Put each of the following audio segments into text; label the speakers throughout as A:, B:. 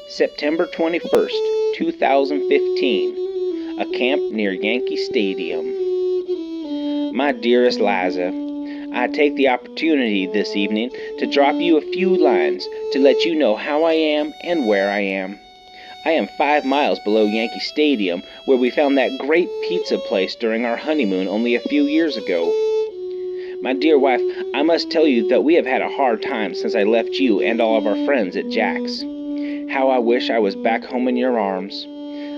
A: September 21st, 2015. A camp near Yankee Stadium. My dearest Liza, I take the opportunity this evening to drop you a few lines to let you know how I am and where I am. I am 5 miles below Yankee Stadium, where we found that great pizza place during our honeymoon only a few years ago. My dear wife, I must tell you that we have had a hard time since I left you and all of our friends at Jack's. How I wish I was back home in your arms.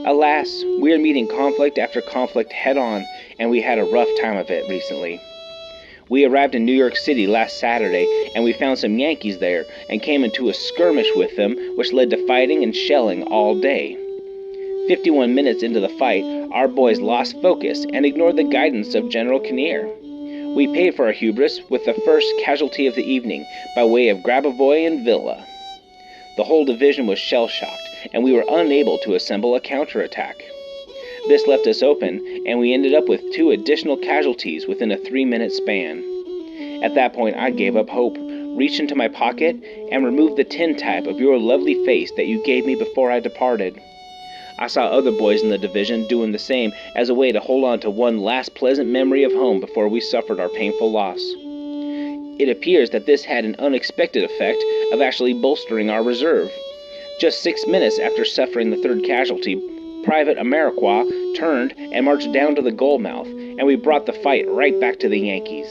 A: Alas, we are meeting conflict after conflict head on, and we had a rough time of it recently. We arrived in New York City last Saturday, and we found some Yankees there, and came into a skirmish with them, which led to fighting and shelling all day. 51 minutes into the fight, our boys lost focus and ignored the guidance of General Kinnear. We paid for our hubris with the first casualty of the evening, by way of Grabavoy and Villa. The whole division was shell-shocked, and we were unable to assemble a counterattack. This left us open, and we ended up with 2 additional casualties within a 3-minute span. At that point, I gave up hope, reached into my pocket, and removed the tintype of your lovely face that you gave me before I departed. I saw other boys in the division doing the same as a way to hold on to one last pleasant memory of home before we suffered our painful loss. It appears that this had an unexpected effect of actually bolstering our reserve. Just 6 minutes after suffering the 3rd casualty, Private Amarikwa turned and marched down to the goal mouth, and we brought the fight right back to the Yankees.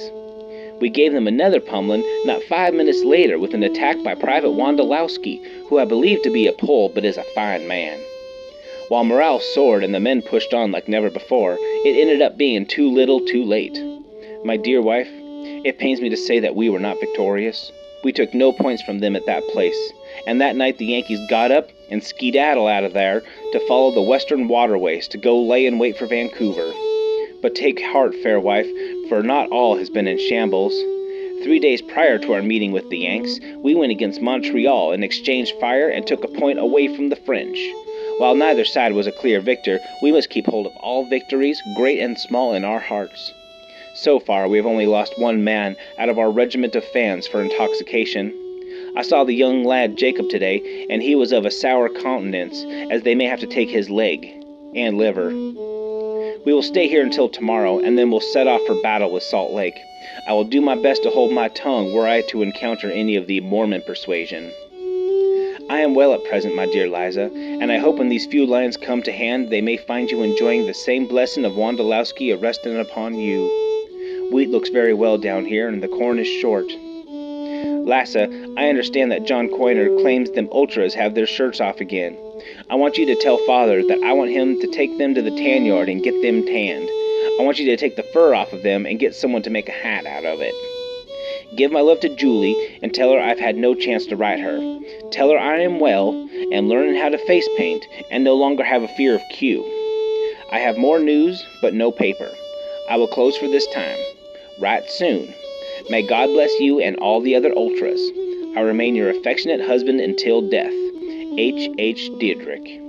A: We gave them another pummeling not 5 minutes later with an attack by Private Wondolowski, who I believe to be a Pole but is a fine man. While morale soared and the men pushed on like never before, it ended up being too little too late. My dear wife, it pains me to say that we were not victorious. We took no points from them at that place, and that night the Yankees got up and skedaddled out of there to follow the western waterways to go lay in wait for Vancouver. But take heart, fair wife, for not all has been in shambles. 3 days prior to our meeting with the Yanks, we went against Montreal and exchanged fire and took a point away from the French. While neither side was a clear victor, we must keep hold of all victories, great and small, in our hearts. So far, we have only lost 1 man out of our regiment of fans for intoxication. I saw the young lad Jacob today, and he was of a sour countenance, as they may have to take his leg and liver. We will stay here until tomorrow, and then we'll set off for battle with Salt Lake. I will do my best to hold my tongue were I to encounter any of the Mormon persuasion. I am well at present, my dear Liza, and I hope when these few lines come to hand they may find you enjoying the same blessing of Wondolowski resting upon you. Wheat looks very well down here, and the corn is short. Lassa, I understand that John Coiner claims them ultras have their shirts off again. I want you to tell Father that I want him to take them to the tan yard and get them tanned. I want you to take the fur off of them and get someone to make a hat out of it. Give my love to Julie and tell her I've had no chance to write her. Tell her I am well and learning how to face paint and no longer have a fear of Q. I have more news, but no paper. I will close for this time. Write soon. May God bless you and all the other ultras. I remain your affectionate husband until death. H. H. Diedrich.